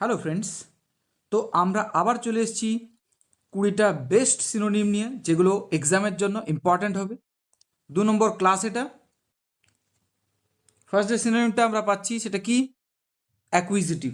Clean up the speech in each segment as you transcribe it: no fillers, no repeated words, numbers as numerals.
Hello friends, তো আমরা আবার চলে এসেছি 20টা বেস্ট সিনোনিম নিয়ে, যেগুলো এক্সামের জন্য ইম্পর্ট্যান্ট হবে। 2 নম্বর ক্লাস এটা। ফার্স্ট যে সিনোনিমটা আমরা পাচ্ছি সেটা কি? অ্যাকুইজিটিভ।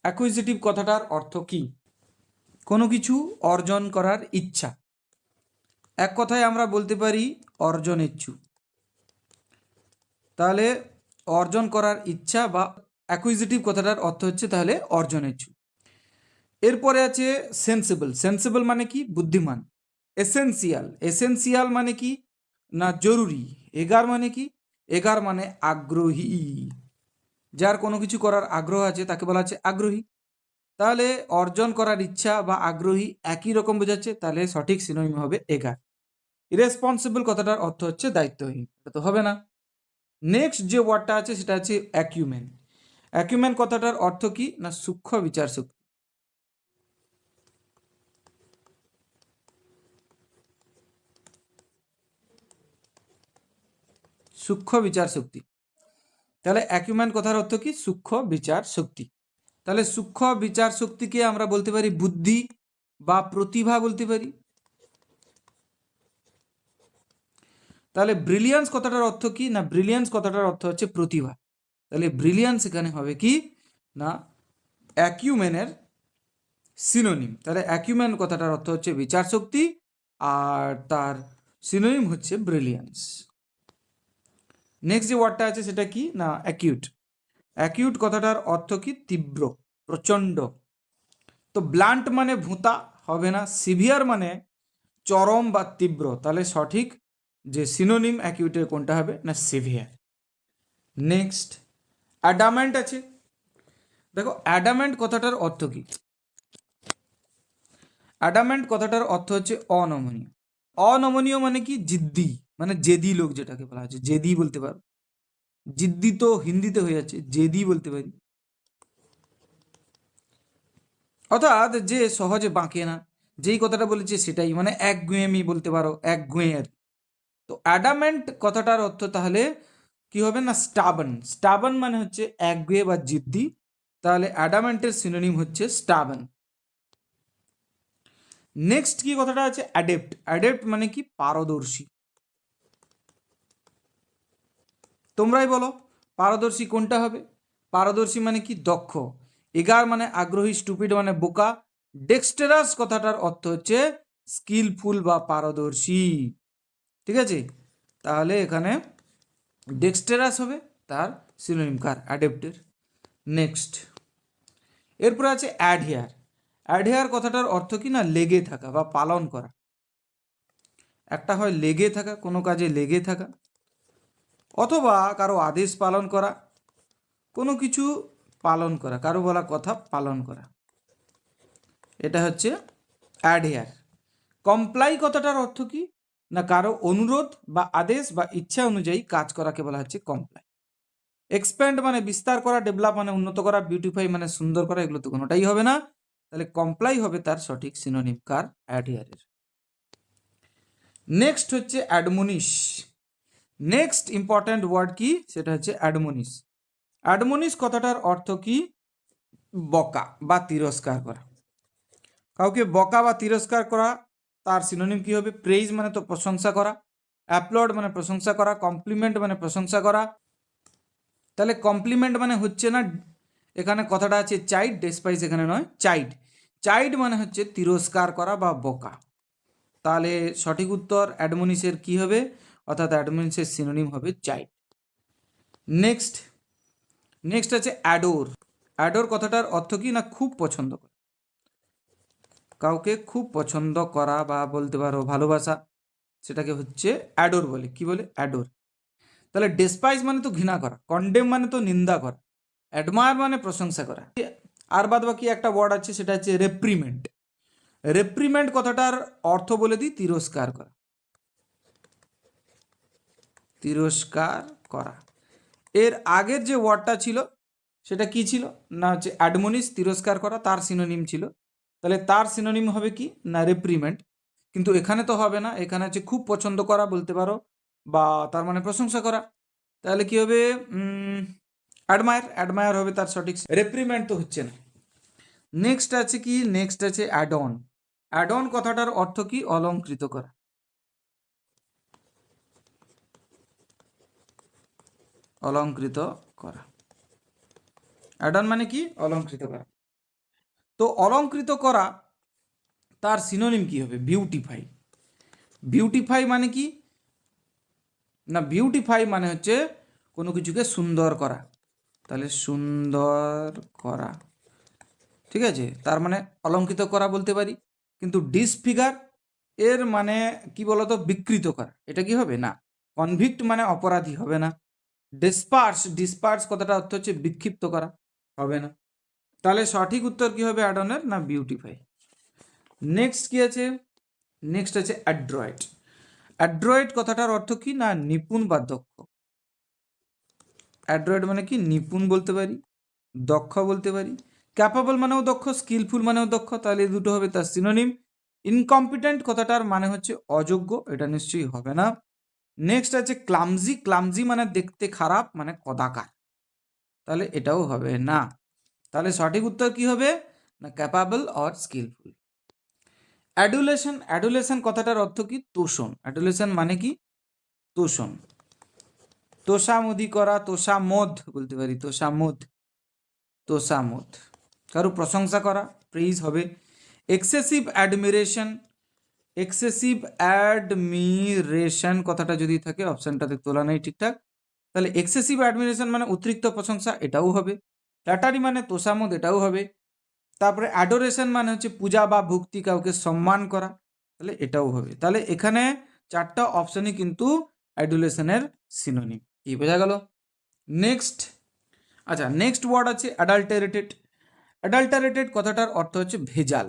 অ্যাকুইজিটিভ কথাটার অর্থ কি? কোনো কিছু অর্জন করার ইচ্ছা। এক কথায় আমরা বলতে পারি অর্জনেচ্ছু। তাহলে অর্জন করার ইচ্ছা বা অ্যাকুইজিটিভ কথাটার অর্থ হচ্ছে তাহলে অর্জনেচ্ছু। এরপরে আছে সেন্সিবল। সেন্সিবল মানে কি? বুদ্ধিমান। এসেন্সিয়াল। এসেন্সিয়াল মানে কি? না জরুরি। এগার মানে কি? এগার মানে আগ্রহী। যার কোনো কিছু করার আগ্রহ আছে তাকে বলা হচ্ছে আগ্রহী। তাহলে অর্জন করার ইচ্ছা বা আগ্রহী একই রকম বোঝাচ্ছে, তাহলে সঠিক সিনোনিম হবে এগার। ইরেসপন্সিবল কথাটার অর্থ হচ্ছে দায়িত্বহীন, এটা তো হবে না। নেক্সট যে ওয়ার্ডটা আছে সেটা হচ্ছে অ্যাকিউমেন। অ্যাকিউমেন কথাটার অর্থ কি? না সূক্ষ্ম বিচার শক্তি। সূক্ষ্ম বিচার শক্তি। তাহলে অ্যাকিউমেন কথার অর্থ কি? সূক্ষ্ম বিচার শক্তি। তাহলে সূক্ষ্ম বিচার শক্তিকে আমরা বলতে পারি বুদ্ধি বা প্রতিভা বলতে পারি। তাহলে ব্রিলিয়ান্স কথাটার অর্থ কি? না ব্রিলিয়ান্স কথাটার অর্থ হচ্ছে প্রতিভা। তাহলে ব্রিলিয়ান্স এখানে হবে কি? না অ্যাকিউমেনের সিনোনিম। তাহলে অ্যাকিউমেন কথাটার অর্থ হচ্ছে বিচার শক্তি, আর তার সিনোনিম হচ্ছে ব্রিলিয়ান্স। নেক্সট যে ওয়ার্ডটা আছে সেটা কি? না অ্যাকিউট। অ্যাকিউট কথাটার অর্থ কি? তীব্র, প্রচণ্ড। তো ব্লান্ট মানে ভোঁতা হবে না, সিভিয়ার মানে চরম বা তীব্র। তাহলে সঠিক যে সিনোনিম অ্যাকিউটের কোনটা হবে? না সিভিয়ার। নেক্সট অ্যাডামেন্ট আছে। দেখো অ্যাডামেন্ট কথাটার অর্থ কি? অ্যাডামেন্ট কথাটার অর্থ হচ্ছে অনমনীয়। অনমনীয় মানে কি? জিদ্দি, মানে জেদি লোক যেটাকে বলা হচ্ছে, জেদি বলতে পারো। জিদ্দি তো হিন্দিতে হয়ে যাচ্ছে, জেদি বলতে পারি। অর্থাৎ যে সহজে বাঁকে না, যেই কথাটা বলেছে সেটাই, মানে একগুঁয়েমি বলতে পারো, একগুঁয়ে আর কি। তো অ্যাডামেন্ট কথাটার অর্থ তাহলে কি হবে? না স্টাবন। স্টাবন মানে হচ্ছে একগুঁয়ে বা জিদ্দি। তাহলে অ্যাডামেন্টের সিনোনিম হচ্ছে স্টাবন। নেক্সট কি কথাটা আছে? অ্যাডেপ্ট। অ্যাডেপ্ট মানে কি? পারদর্শী। তোমরাই বলো পারদর্শী কোনটা হবে? পারদর্শী মানে কি? দক্ষ। এগার মানে আগ্রহী, স্টুপিড মানে বোকা। ডেক্সটেরাস কথাটার অর্থ হচ্ছে স্কিলফুল বা পারদর্শী। ঠিক আছে, তাহলে এখানে ডেক্সটেরাস হবে তার সিনোনিম কার? অ্যাডেপ্টের। নেক্সট এরপরে আছে অ্যাডহেয়ার। অ্যাডহেয়ার কথাটার অর্থ কি? না লেগে থাকা বা পালন করা। একটা হয় লেগে থাকা, কোনো কাজে লেগে থাকা, অথবা কারো আদেশ পালন করা, কোনো কিছু পালন করা, কারো বলা কথা পালন করা। এটা হচ্ছে অ্যাডহেয়ার। কমপ্লাই কথাটার অর্থ কি? না কারো অনুরোধ বা আদেশ বা ইচ্ছা অনুযায়ী কাজ করাকে বলা হচ্ছে কমপ্লাই। এক্সপ্যান্ড মানে বিস্তার করা, ডেভেলপ মানে উন্নত করা, বিউটিফাই মানে সুন্দর করা, এগুলো তো কোনোটাই হবে না। তাহলে কমপ্লাই হবে তার সঠিক সিনোনিম কার? অ্যাডহিয়ারের। নেক্সট হচ্ছে অ্যাডমনিশ। নেক্সট ইম্পর্ট্যান্ট ওয়ার্ড কি? সেটা হচ্ছে অ্যাডমনিশ। অ্যাডমনিশ কথাটার অর্থ কি? বকা বা তিরস্কার করা। কাউকে বকা বা তিরস্কার করা, তার সিনোনিম কি হবে? প্রেইজ মানে তো প্রশংসা করা, অ্যাপ্লড মানে প্রশংসা করা, কমপ্লিমেন্ট মানে প্রশংসা করা। তাহলে কমপ্লিমেন্ট মানে হচ্ছে না, এখানে কথাটা আছে চাইড, ডেসপাইস এখানে নয়, চাইড। চাইড মানে হচ্ছে তিরস্কার করা বা বকা। তাহলে সঠিক উত্তর অ্যাডমনিসের কি হবে? অর্থাৎ অ্যাডমনিসের সিনোনিম হবে চাইড। নেক্সট নেক্সট আছে অ্যাডোর। অ্যাডোর কথাটার অর্থ কি? না খুব পছন্দ করা, কাউকে খুব পছন্দ করা বা বলতে পারো ভালোবাসা, সেটাকে হচ্ছে অ্যাডোর বলে। কি বলে? অ্যাডোর। তাহলে ডেসপাইজ মানে তো ঘৃণা করা, কন্ডেম মানে তো নিন্দা করা, অ্যাডমায়ার মানে প্রশংসা করা। আর বাদ বাকি একটা ওয়ার্ড আছে সেটা হচ্ছে রেপ্রিমেন্ট। রেপ্রিমেন্ট কথাটার অর্থ বলে দিই, তিরস্কার করা। তিরস্কার করা। এর আগের যে ওয়ার্ডটা ছিল সেটা কি ছিল? না হচ্ছে অ্যাডমনিস, তিরস্কার করা, তার সিনোনিম ছিল। তাহলে তার সিনোনিম হবে কি? না রেপ্রিমেন্ট। কিন্তু এখানে তো হবে না, এখানে হচ্ছে খুব পছন্দ করা বলতে পারো, বা তার মানে প্রশংসা করা। তাহলে কি হবে? অ্যাডমায়ার। অ্যাডমায়ার হবে তার সঠিক। রেপ্রিমেন্ট তো হচ্ছে না। নেক্সট আছে কি, নেক্সট আছে অ্যাড অন। অ্যাড অন কথাটার অর্থ কি, অলংকৃত করা। অলংকৃত করা, অ্যাড অন মানে কি, অলংকৃত করা। তো অলংকৃত করা তার সিনোনিম কি হবে, বিউটিফাই। বিউটিফাই মানে কি না, বিউটিফাই মানে হচ্ছে কোনো কিছুকে সুন্দর করা, তাহলে সুন্দর করা, ঠিক আছে, তার মানে অলংকৃত করা বলতে পারি। কিন্তু ডিসফিগার এর মানে কি বলতো, বিকৃত করা, এটা কি হবে না। কনভিক্ট মানে অপরাধী, হবে না। ডিসপার্স, ডিসপার্স কথাটা অর্থ হচ্ছে বিক্ষিপ্ত করা, হবে না। তাহলে সঠিক উত্তর কি হবে অ্যাডনের, না বিউটিফাই। নেক্সট কি আছে, নেক্সট আছে অ্যাড্রয়েড। অ্যাড্রয়েড কথাটার অর্থ কি না, নিপুণ বা দক্ষ। অ্যাড্রয়েড মানে কি, নিপুণ বলতে পারি, দক্ষ বলতে পারি। ক্যাপাবল মানেও দক্ষ, স্কিলফুল মানেও দক্ষ, তাহলে এই দুটো হবে তার সিনোনিম। ইনকম্পিটেন্ট কথাটার মানে হচ্ছে অযোগ্য, এটা নিশ্চয়ই হবে না। নেক্সট আছে ক্লামজি। ক্লামজি মানে দেখতে খারাপ, মানে কদাকার, তাহলে এটাও হবে না। তাহলে সঠিক উত্তর কি হবে না, ক্যাপাবল অর স্কিলফুল। অ্যাডুলেশন। অ্যাডুলেশন কথাটার অর্থ কি, তোষণ। অ্যাডুলেশন মানে কি, তোষণ। তোষামোদি করা, তোষামোদ বলতে পারি, তোষামোদ, তোষামোদ, কারো প্রশংসা করা, প্রেইজ হবে। Excessive admiration. এক্সেসিভ অ্যাডমিরেশন কথাটা যদি থাকে, অপশানটাতে তোলা নেই ঠিকঠাক, তাহলে এক্সেসিভ অ্যাডমিরেশন মানে অতিরিক্ত প্রশংসা, এটাও হবে। ফ্ল্যাটারি মানে তোষামোদ, এটাও হবে। তারপরে অ্যাডোরেশন মানে হচ্ছে পূজা বা ভক্তি, কাউকে সম্মান করা, তাহলে এটাও হবে। তাহলে এখানে চারটা অপশনই কিন্তু অ্যাডুলেশনের সিনোনিম। কি বোঝা গেল? নেক্সট, আচ্ছা নেক্সট ওয়ার্ড আছে অ্যাডাল্টারেটেড। অ্যাডাল্টারেটেড কথাটার অর্থ হচ্ছে ভেজাল।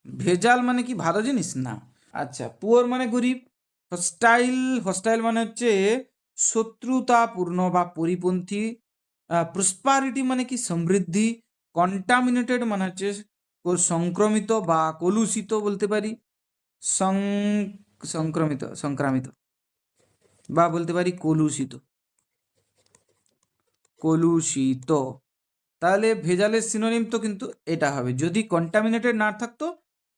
ভেজাল মানে কি, ভালো জিনিস না। আচ্ছা, পুয়ার মানে গরিব। হস্টাইল, হস্টাইল মানে হচ্ছে শত্রুতাপূর্ণ বা পরিপন্থী। প্রসপারিটি মানে কি, সমৃদ্ধি। কন্টামিনেটেড মানে হচ্ছে সংক্রমিত বা কলুষিত বলতে পারি, সংক্রমিত, সংক্রামিত, বা বলতে পারি কলুষিত, কলুষিত। তাহলে ভেজালের সিনোনিম তো কিন্তু এটা হবে, যদি কন্টামিনেটেড না থাকতো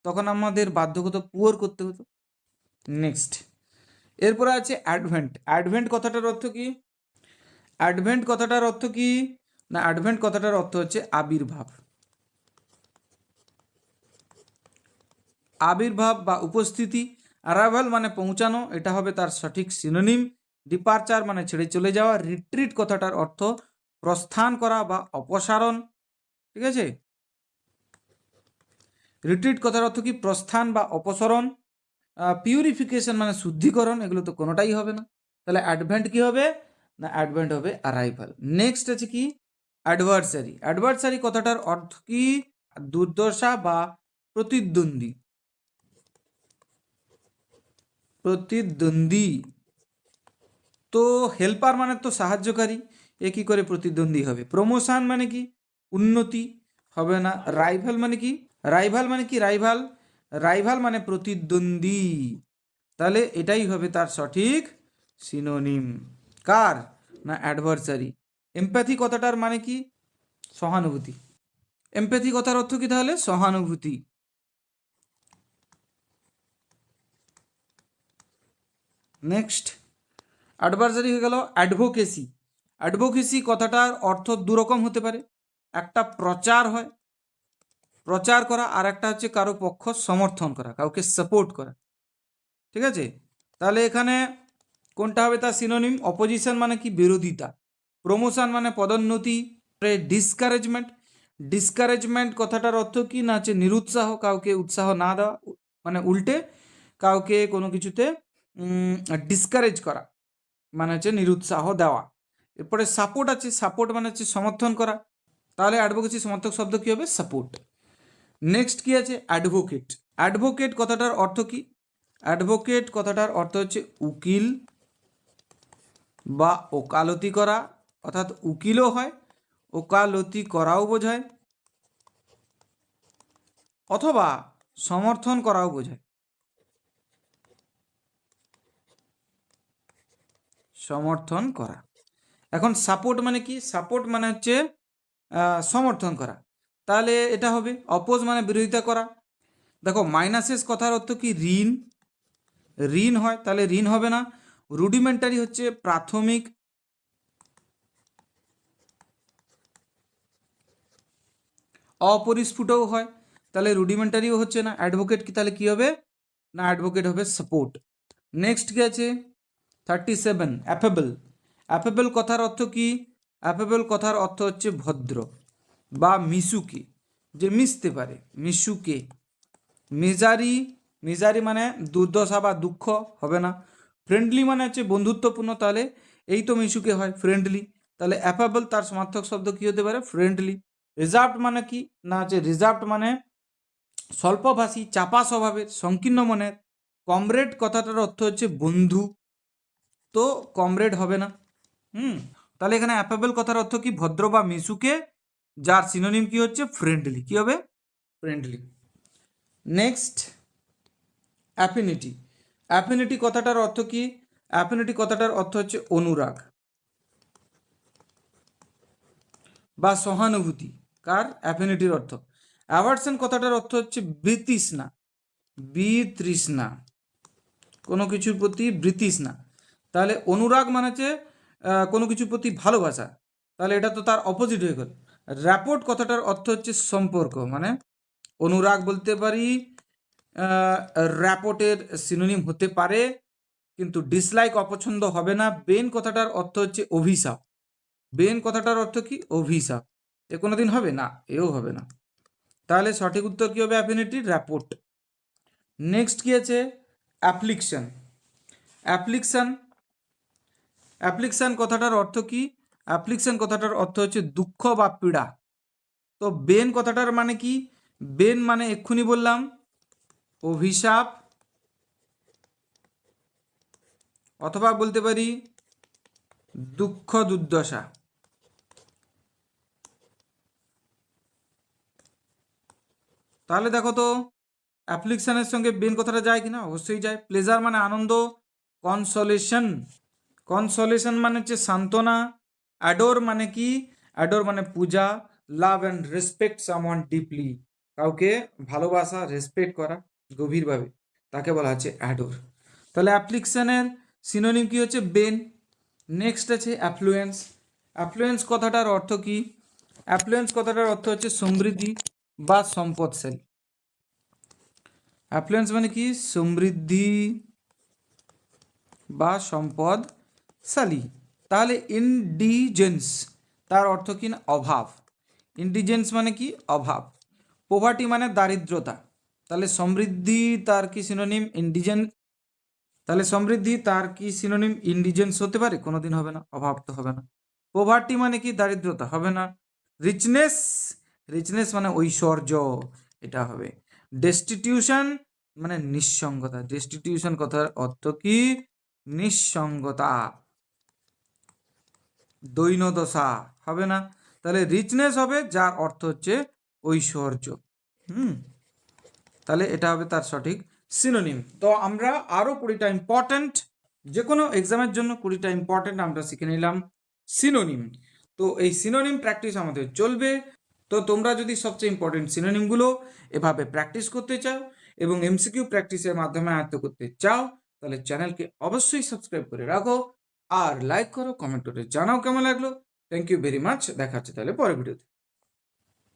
তখন আমাদের বাধ্যগত পুয়ার করতে হতো। নেক্সট, এরপরে আছে অ্যাডভেন্ট। অ্যাডভেন্ট কথাটার অর্থ কি, অ্যাডভেন্ট কথাটার অর্থ কি না, অ্যাডভেন্ট কথাটার অর্থ হচ্ছে আবির্ভাব। আবির্ভাব বা উপস্থিতি। অ্যারাইভাল মানে পৌঁছানো, এটা হবে তার সঠিক সিনোনিম। ডিপারচার মানে ছেড়ে চলে যাওয়া। রিট্রিট কথাটার অর্থ প্রস্থান করা বা অপসারণ, ঠিক আছে। রিট্রিট কথার অর্থ কি, প্রস্থান বা অপসরণ। পিউরিফিকেশন মানে শুদ্ধিকরণ, এগুলো তো কোনোটাই হবে না। তাহলে অ্যাডভেন্ট কি হবে না, অ্যাডভেন্ট হবে অ্যারাইভাল। নেক্সট আছে কি, অ্যাডভার্সারি। অ্যাডভার্সারি কথাটার অর্থ কি, দুর্দশা বা প্রতিদ্বন্দ্বী, প্রতিদ্বন্দ্বী। তো হেল্পার মানে তো সাহায্যকারী, এ কি করে প্রতিদ্বন্দ্বী হবে। প্রমোশন মানে কি, উন্নতি, হবে না। রাইভাল মানে কি, রাইভাল মানে কি, রাইভাল, রাইভাল মানে প্রতিদ্বন্দ্বী, তাহলে এটাই হবে তার সঠিক সিনোনিম। কার না, অ্যাডভার্সারি। এমপ্যাথি কথাটার মানে কি, সহানুভূতি। এমপ্যাথি কথার অর্থ কি তাহলে, সহানুভূতি। নেক্সট, অ্যাডভার্সারি হয়ে গেল। অ্যাডভোকেসি। অ্যাডভোকেসি কথাটার অর্থ দুরকম হতে পারে, একটা প্রচার হয়, প্রচার করা, আর একটা হচ্ছে কারো পক্ষ সমর্থন করা, কাউকে সাপোর্ট করা, ঠিক আছে। তাহলে এখানে কোনটা হবে তার সিনোনিম, অপোজিশন মানে কি, বিরোধিতা। প্রমোশন মানে পদোন্নতি। ডিসকারেজমেন্ট। ডিসকারেজমেন্ট কথাটার অর্থ কি না, হচ্ছে নিরুৎসাহ, কাউকে উৎসাহ না দেওয়া, মানে উল্টে কাউকে কোনো কিছুতে ডিসকারেজ করা, মানে হচ্ছে নিরুৎসাহ দেওয়া। এরপরে সাপোর্ট আছে, সাপোর্ট মানে হচ্ছে সমর্থন করা, তাহলে অ্যাডভোকেসি সমর্থক শব্দ কি হবে, সাপোর্ট। নেক্সট কি আছে, অ্যাডভোকেট। অ্যাডভোকেট কথাটার অর্থ কি, অ্যাডভোকেট কথাটার অর্থ হচ্ছে উকিল বা ওকালতি করা, অর্থাৎ উকিলও হয়, ওকালতি করাও বোঝায়, অথবা সমর্থন করাও বোঝায়, সমর্থন করা। এখন সাপোর্ট মানে কি, সাপোর্ট মানে হচ্ছে সমর্থন করা। তাহলে এটা হবে অপোজ মানে বিরোধিতা করা। দেখো মাইনাসেস কথার অর্থ কি ঋণ, ঋণ হয়, তাহলে ঋণ হবে না। রুডিমেন্টারি হচ্ছে প্রাথমিক, অপরিস্ফুটও হয়, তাহলে রুডিমেন্টারিও হচ্ছে না। অ্যাডভোকেট কি তাহলে কি হবে না, অ্যাডভোকেট হবে সাপোর্ট। নেক্সট কি আছে 37 অ্যাফেবল। অ্যাফেবল কথার অর্থ কি, অ্যাফেবল কথার অর্থ হচ্ছে ভদ্র বা মিশুকে, যে মিশতে পারে, মিশুকে। মিজারি, মিজারি মানে দুর্দশা বা দুঃখ হবে না। ফ্রেন্ডলি মানে হচ্ছে বন্ধুত্বপূর্ণ, তাহলে এই তো মিশুকে হয় ফ্রেন্ডলি, তাহলে অ্যাফেবল তার সমার্থক শব্দ কি হতে পারে ফ্রেন্ডলি। রিজার্ভড মানে কি না, হচ্ছে রিজার্ভড মানে স্বল্পভাষী, চাপা স্বভাবের, সংকীর্ণ মনের। কমরেড কথাটার অর্থ হচ্ছে বন্ধু, তো কমরেড হবে না। তাহলে এখানে অ্যাফেবল কথার অর্থ কি ভদ্র বা মিশুকে, যার সিনোনিম কি হচ্ছে ফ্রেন্ডলি, কি হবে ফ্রেন্ডলি। Next affinity. অ্যাফিনিটি কথাটার অর্থ কি, অ্যাফিনিটি কথাটার অর্থ হচ্ছে অনুরাগ বা সহানুভূতি, কার অ্যাফিনিটির অর্থ। অ্যাভারশন কথাটার অর্থ হচ্ছে বিতৃষ্ণা, বিতৃষ্ণা, কোনো কিছুর প্রতি বিতৃষ্ণা। তাহলে অনুরাগ মানে হচ্ছে কোনো কিছুর প্রতি ভালোবাসা, তাহলে এটা তো তার অপোজিট হয়ে গেল। র্যাপোর্ট কথাটার অর্থ হচ্ছে সম্পর্ক, মানে অনুরাগ বলতে পারি র্যাপোর্টের সিনোনিম হতে পারে, কিন্তু ডিসলাইক অপছন্দ হবে না। বেন কথাটার অর্থ হচ্ছে অভিশাপ, বেন কথাটার অর্থ কি অভিশাপ, এ কোনোদিন হবে না, এও হবে না। তাহলে সঠিক উত্তর কি হবে অ্যাফিনিটি র্যাপোর্ট। নেক্সট কি আছে অ্যাপ্লিকশন। অ্যাপ্লিকশন, অ্যাপ্লিকশন কথাটার অর্থ কি, অ্যাপ্লিকশন কথাটার অর্থ হচ্ছে দুঃখ বা পীড়া। তো বেন কথাটার মানে কি, বেন মানে এক্ষুনি বললাম অভিশাপ, অথবা বলতে পারি দুঃখ দুর্দশা। তাহলে দেখো তো অ্যাপ্লিকশনের সঙ্গে বেন কথাটা যায় কিনা, অবশ্যই যায়। প্লেজার মানে আনন্দ, কনসোলেশন, কনসোলেশন মানে হচ্ছে সান্ত্বনা। অ্যাডোর মানে কি, অ্যাডোর মানে পূজা। Love and respect someone deeply, কাউকে ভালোবাসা রেসপেক্ট করা গভীরভাবে, তাকে বলা হচ্ছে অ্যাডোর। তাহলে অ্যাপ্লিকশনের সিনোনিম কি হচ্ছে বেন। নেক্সট আছে অ্যাফ্লুয়েন্স। অ্যাফ্লুয়েন্স কথাটার অর্থ কি, অ্যাফ্লুয়েন্স কথাটার অর্থ হচ্ছে সমৃদ্ধি বা সম্পদশালী। অ্যাফ্লুয়েন্স মানে কি সমৃদ্ধি বা সম্পদশালী। তাহলে ইনডিজেন্স তার অর্থ কি না অভাব, ইনডিজেন্স মানে কি অভাব। পোভার্টি মানে দারিদ্রতা, তাহলে সমৃদ্ধি তার কি সিনোনিম ইনডিজেন্স, তাহলে সমৃদ্ধি তার কি সিনোনিম ইনডিজেন্স হতে পারে, কোনোদিন হবে না, অভাব তো হবে না। পোভার্টি মানে কি দারিদ্রতা, হবে না। রিচনেস, রিচনেস মানে ঐশ্বর্য, এটা হবে। ডেস্টিটিউশন মানে নিঃসঙ্গতা, ডেস্টিটিউশন কথার অর্থ কি নিঃসঙ্গতা, দৈন্যদশা, হবে না। তাহলে রিচনেস হবে যার অর্থ হচ্ছে ঐশ্বর্য। তাহলে এটা হবে তার সঠিক সিনোনিম। তো আমরা আরও 20টা ইম্পর্ট্যান্ট, যে কোনো এক্সামের জন্য 20টা ইম্পর্ট্যান্ট আমরা শিখে নিলাম সিনোনিম। তো এই সিনোনিম প্র্যাকটিস আমাদের চলবে। তো তোমরা যদি সবচেয়ে ইম্পর্টেন্ট সিনোনিমগুলো এভাবে প্র্যাকটিস করতে চাও এবং এমসিকিউ প্র্যাকটিসের মাধ্যমে আয়ত্ত করতে চাও, তাহলে চ্যানেলকে অবশ্যই সাবস্ক্রাইব করে রাখো, আর লাইক করো, কমেন্ট করে জানাও কেমন লাগলো। থ্যাংক ইউ ভেরি মাচ, দেখা হচ্ছে তাহলে পরের ভিডিওতে।